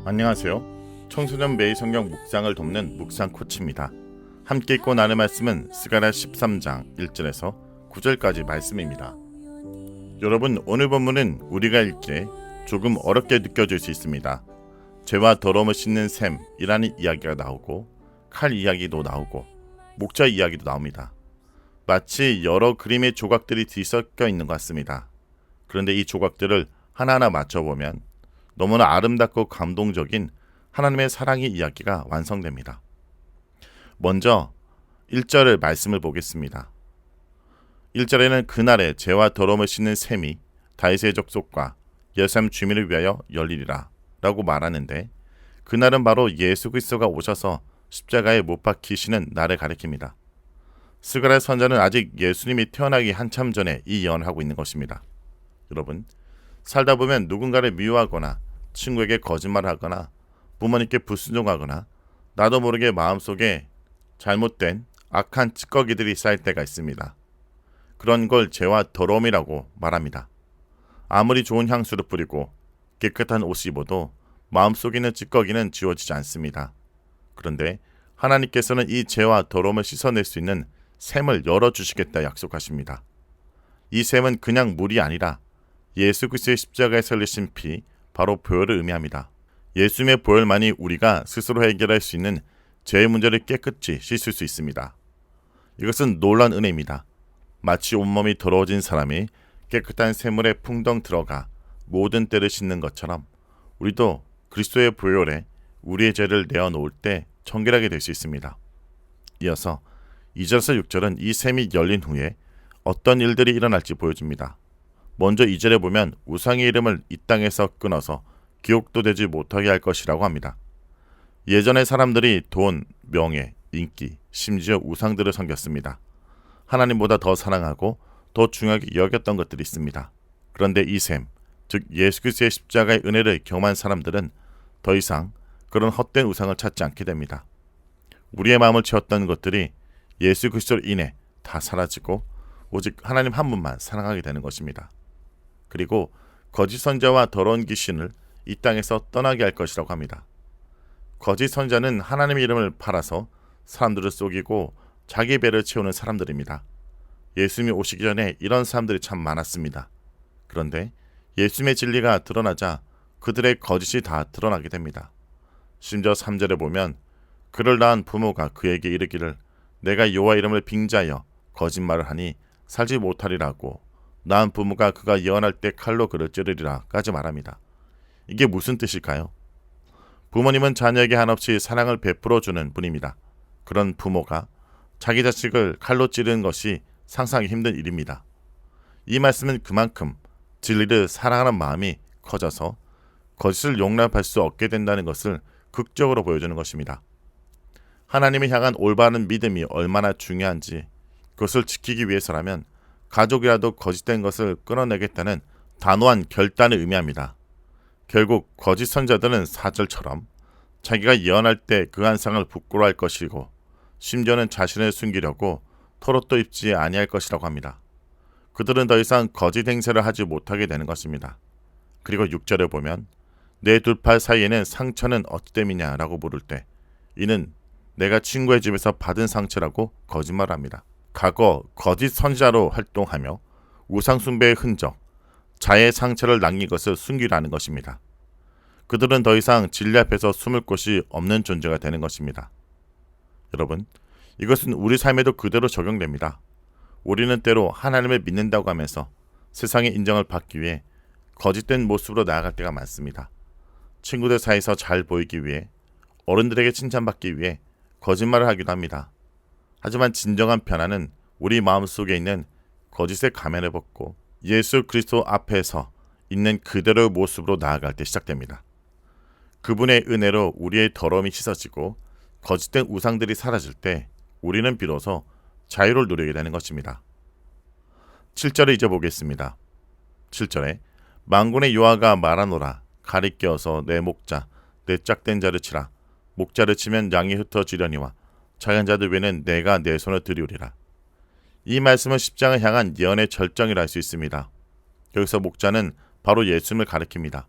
안녕하세요. 청소년 매일 성경 묵상을 돕는 묵상 코치입니다. 함께 읽고 나눌 말씀은 스가랴 13장 1절에서 9절까지 말씀입니다. 여러분, 오늘 본문은 우리가 읽기에 조금 어렵게 느껴질 수 있습니다. 죄와 더러움을 씻는 셈이라는 이야기가 나오고 칼 이야기도 나오고 목자 이야기도 나옵니다. 마치 여러 그림의 조각들이 뒤섞여 있는 것 같습니다. 그런데 이 조각들을 하나하나 맞춰보면 너무나 아름답고 감동적인 하나님의 사랑의 이야기가 완성됩니다. 먼저 1절의 말씀을 보겠습니다. 1절에는 그날에 죄와 더러움을 씻는 셈이 다윗의 족속과 예루살렘 주민을 위하여 열리리라 라고 말하는데, 그날은 바로 예수 그리스도가 오셔서 십자가에 못 박히시는 날을 가리킵니다. 스가랴 선자는 아직 예수님이 태어나기 한참 전에 이 예언을 하고 있는 것입니다. 여러분, 살다 보면 누군가를 미워하거나 친구에게 거짓말을 하거나 부모님께 불순종하거나 나도 모르게 마음속에 잘못된 악한 찌꺼기들이 쌓일 때가 있습니다. 그런 걸 죄와 더러움이라고 말합니다. 아무리 좋은 향수를 뿌리고 깨끗한 옷을 입어도 마음속에 있는 찌꺼기는 지워지지 않습니다. 그런데 하나님께서는 이 죄와 더러움을 씻어낼 수 있는 샘을 열어주시겠다 약속하십니다. 이 샘은 그냥 물이 아니라 예수 그리스도의 십자가에서 흘리신 피, 바로 보혈을 의미합니다. 예수님의 보혈만이 우리가 스스로 해결할 수 있는 죄의 문제를 깨끗이 씻을 수 있습니다. 이것은 놀라운 은혜입니다. 마치 온몸이 더러워진 사람이 깨끗한 샘물에 풍덩 들어가 모든 때를 씻는 것처럼 우리도 그리스도의 보혈에 우리의 죄를 내어놓을 때 정결하게 될 수 있습니다. 이어서 2절에서 6절은 이 샘이 열린 후에 어떤 일들이 일어날지 보여줍니다. 먼저 2절에 보면 우상의 이름을 이 땅에서 끊어서 기억도 되지 못하게 할 것이라고 합니다. 예전의 사람들이 돈, 명예, 인기, 심지어 우상들을 섬겼습니다. 하나님보다 더 사랑하고 더 중요하게 여겼던 것들이 있습니다. 그런데 이 셈, 즉 예수 그리스도의 십자가의 은혜를 경험한 사람들은 더 이상 그런 헛된 우상을 찾지 않게 됩니다. 우리의 마음을 채웠던 것들이 예수 그리스도로 인해 다 사라지고 오직 하나님 한 분만 사랑하게 되는 것입니다. 그리고 거짓 선자와 더러운 귀신을 이 땅에서 떠나게 할 것이라고 합니다. 거짓 선자는 하나님의 이름을 팔아서 사람들을 속이고 자기 배를 채우는 사람들입니다. 예수님이 오시기 전에 이런 사람들이 참 많았습니다. 그런데 예수님의 진리가 드러나자 그들의 거짓이 다 드러나게 됩니다. 심지어 3절에 보면 그를 낳은 부모가 그에게 이르기를 내가 여호와 이름을 빙자하여 거짓말을 하니 살지 못하리라고 낳은 부모가 그가 예언할 때 칼로 그를 찌르리라 까지 말합니다. 이게 무슨 뜻일까요? 부모님은 자녀에게 한없이 사랑을 베풀어주는 분입니다. 그런 부모가 자기 자식을 칼로 찌르는 것이 상상하기 힘든 일입니다. 이 말씀은 그만큼 진리를 사랑하는 마음이 커져서 거짓을 용납할 수 없게 된다는 것을 극적으로 보여주는 것입니다. 하나님을 향한 올바른 믿음이 얼마나 중요한지 그것을 지키기 위해서라면 가족이라도 거짓된 것을 끊어내겠다는 단호한 결단을 의미합니다. 결국 거짓 선자들은 4절처럼 자기가 예언할 때 그 한상을 부끄러워할 것이고 심지어는 자신을 숨기려고 털옷도 입지 아니할 것이라고 합니다. 그들은 더 이상 거짓 행세를 하지 못하게 되는 것입니다. 그리고 6절에 보면 내 두 팔 사이에는 상처는 어찌됨이냐 라고 물을 때 이는 내가 친구의 집에서 받은 상처라고 거짓말합니다. 과거 거짓 선지자로 활동하며 우상 숭배의 흔적, 자의 상처를 남긴 것을 숨기라는 것입니다. 그들은 더 이상 진리 앞에서 숨을 곳이 없는 존재가 되는 것입니다. 여러분, 이것은 우리 삶에도 그대로 적용됩니다. 우리는 때로 하나님을 믿는다고 하면서 세상의 인정을 받기 위해 거짓된 모습으로 나아갈 때가 많습니다. 친구들 사이에서 잘 보이기 위해, 어른들에게 칭찬받기 위해 거짓말을 하기도 합니다. 하지만 진정한 변화는 우리 마음속에 있는 거짓의 가면을 벗고 예수 그리스도 앞에서 있는 그대로의 모습으로 나아갈 때 시작됩니다. 그분의 은혜로 우리의 더러움이 씻어지고 거짓된 우상들이 사라질 때 우리는 비로소 자유를 누리게 되는 것입니다. 7절을 이제 보겠습니다. 7절에 만군의 여호와가 말하노라 가리 껴서 내 목자 내 짝된 자를 치라 목자를 치면 양이 흩어지려니와 자연 자들 외에는 내가 내 손을 들이우리라. 이 말씀은 십장을 향한 예언의 절정이라 할 수 있습니다. 여기서 목자는 바로 예수님을 가리킵니다.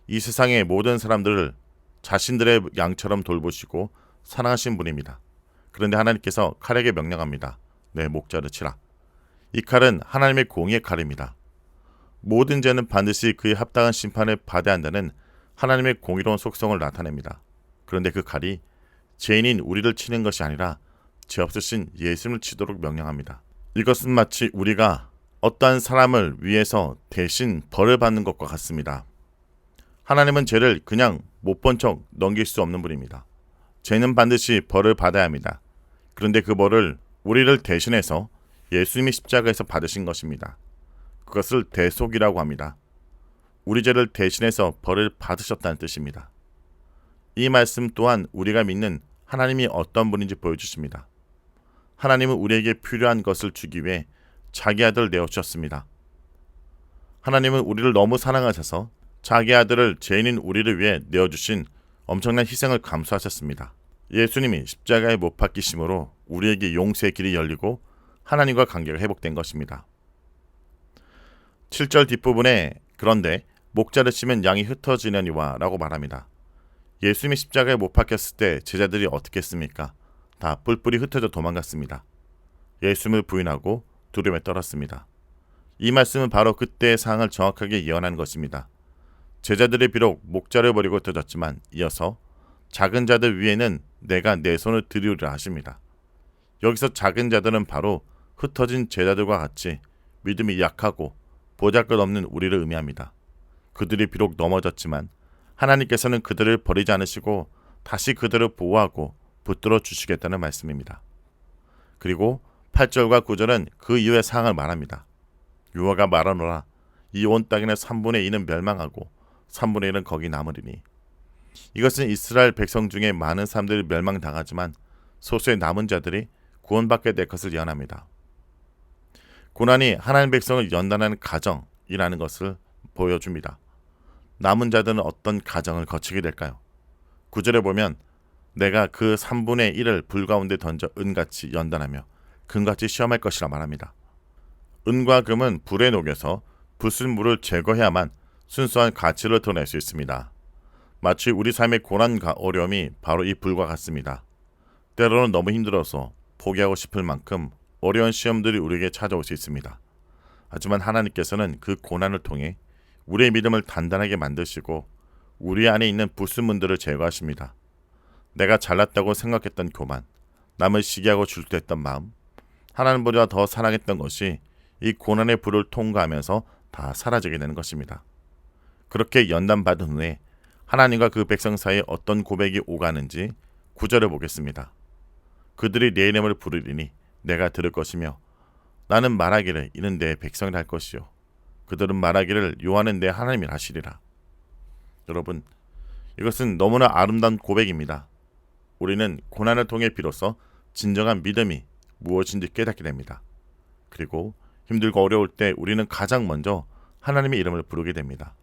이 세상의 모든 사람들을 자신들의 양처럼 돌보시고 사랑하신 분입니다. 그런데 하나님께서 칼에게 명령합니다. 내 목자를 치라. 이 칼은 하나님의 공의의 칼입니다. 모든 죄는 반드시 그에 합당한 심판을 받아야 한다는 하나님의 공의로운 속성을 나타냅니다. 그런데 그 칼이 죄인인 우리를 치는 것이 아니라 죄 없으신 예수님을 치도록 명령합니다. 이것은 마치 우리가 어떠한 사람을 위해서 대신 벌을 받는 것과 같습니다. 하나님은 죄를 그냥 못 본 척 넘길 수 없는 분입니다. 죄는 반드시 벌을 받아야 합니다. 그런데 그 벌을 우리를 대신해서 예수님이 십자가에서 받으신 것입니다. 그것을 대속이라고 합니다. 우리 죄를 대신해서 벌을 받으셨다는 뜻입니다. 이 말씀 또한 우리가 믿는 하나님이 어떤 분인지 보여주십니다. 하나님은 우리에게 필요한 것을 주기 위해 자기 아들을 내어주셨습니다. 하나님은 우리를 너무 사랑하셔서 자기 아들을 죄인인 우리를 위해 내어주신 엄청난 희생을 감수하셨습니다. 예수님이 십자가에 못 박히심으로 우리에게 용서의 길이 열리고 하나님과 관계가 회복된 것입니다. 7절 뒷부분에 그런데 목자를 치면 양이 흩어지려니와 라고 말합니다. 예수님이 십자가에 못 박혔을 때 제자들이 어떻게 했습니까? 다 뿔뿔이 흩어져 도망갔습니다. 예수님을 부인하고 두려움에 떨었습니다. 이 말씀은 바로 그때의 상황을 정확하게 예언하는 것입니다. 제자들이 비록 목자를 버리고 흩어졌지만 이어서 작은 자들 위에는 내가 내 손을 들이우리라 하십니다. 여기서 작은 자들은 바로 흩어진 제자들과 같이 믿음이 약하고 보잘것없는 우리를 의미합니다. 그들이 비록 넘어졌지만 하나님께서는 그들을 버리지 않으시고 다시 그들을 보호하고 붙들어 주시겠다는 말씀입니다. 그리고 8절과 9절은 그 이후의 상황을 말합니다. 유아가 말하노라 이 온 땅에는 3분의 2는 멸망하고 3분의 1은 거기 남으리니. 이것은 이스라엘 백성 중에 많은 사람들이 멸망당하지만 소수의 남은 자들이 구원받게 될 것을 예언합니다. 고난이 하나님 백성을 연단하는 가정이라는 것을 보여줍니다. 남은 자들은 어떤 가정을 거치게 될까요? 9절에 보면 내가 그 3분의 1을 불 가운데 던져 은같이 연단하며 금같이 시험할 것이라 말합니다. 은과 금은 불에 녹여서 부순 물을 제거해야만 순수한 가치를 드러낼 수 있습니다. 마치 우리 삶의 고난과 어려움이 바로 이 불과 같습니다. 때로는 너무 힘들어서 포기하고 싶을 만큼 어려운 시험들이 우리에게 찾아올 수 있습니다. 하지만 하나님께서는 그 고난을 통해 우리의 믿음을 단단하게 만드시고 우리 안에 있는 부수문들을 제거하십니다. 내가 잘났다고 생각했던 교만, 남을 시기하고 질투했던 마음, 하나님보다 더 사랑했던 것이 이 고난의 불을 통과하면서 다 사라지게 되는 것입니다. 그렇게 연단받은 후에 하나님과 그 백성 사이에 어떤 고백이 오가는지 9절을 보겠습니다. 그들이 내 이름을 부르리니 내가 들을 것이며 나는 말하기를 이는 내 백성이라 할 것이요 그들은 말하기를 여호와는 내 하나님이라 하시리라. 여러분, 이것은 너무나 아름다운 고백입니다. 우리는 고난을 통해 비로소 진정한 믿음이 무엇인지 깨닫게 됩니다. 그리고 힘들고 어려울 때 우리는 가장 먼저 하나님의 이름을 부르게 됩니다.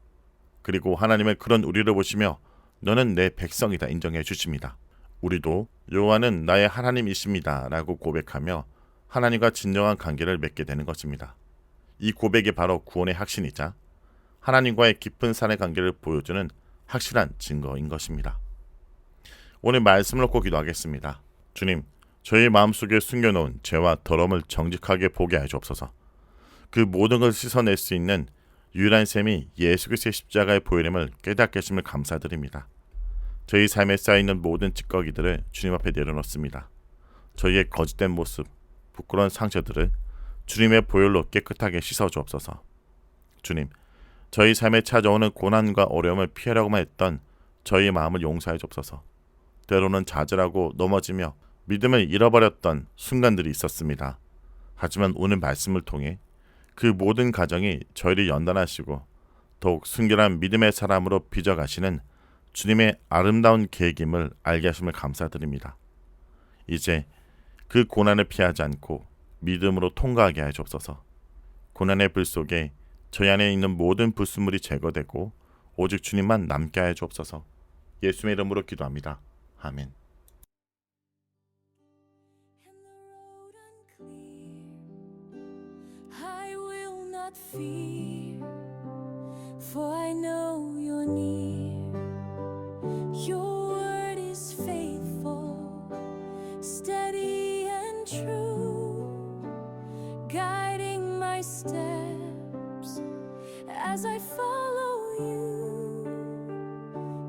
그리고 하나님은 그런 우리를 보시며 너는 내 백성이다 인정해 주십니다. 우리도 여호와는 나의 하나님이십니다 라고 고백하며 하나님과 진정한 관계를 맺게 되는 것입니다. 이 고백이 바로 구원의 확신이자 하나님과의 깊은 사랑의 관계를 보여주는 확실한 증거인 것입니다. 오늘 말씀을 놓고 기도하겠습니다. 주님, 저희 마음속에 숨겨놓은 죄와 더러움을 정직하게 보게 하여 주옵소서. 그 모든 것을 씻어낼 수 있는 유일한 셈이 예수 그리스도의 십자가의 보혈임을 깨닫게 하심을 감사드립니다. 저희 삶에 쌓여있는 모든 찌꺼기들을 주님 앞에 내려놓습니다. 저희의 거짓된 모습, 부끄러운 상처들을 주님의 보혈로 깨끗하게 씻어 주옵소서. 주님, 저희 삶에 찾아오는 고난과 어려움을 피하려고만 했던 저희의 마음을 용서해 주옵소서. 때로는 좌절하고 넘어지며 믿음을 잃어버렸던 순간들이 있었습니다. 하지만 오늘 말씀을 통해 그 모든 가정이 저희를 연단하시고 더욱 순결한 믿음의 사람으로 빚어가시는 주님의 아름다운 계획임을 알게 하심을 감사드립니다. 이제 그 고난을 피하지 않고 믿음으로 통과하게 하여 주옵소서. 고난의 불 속에 저희 안에 있는 모든 불순물이 제거되고 오직 주님만 남게 하여 주옵소서. 예수의 이름으로 기도합니다. 아멘. Fear, for I know you're near. You're steps as I follow you.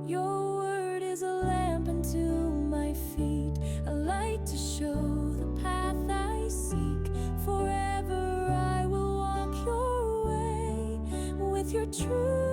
Your word is a lamp unto my feet, a light to show the path I seek. Forever I will walk your way with your truth.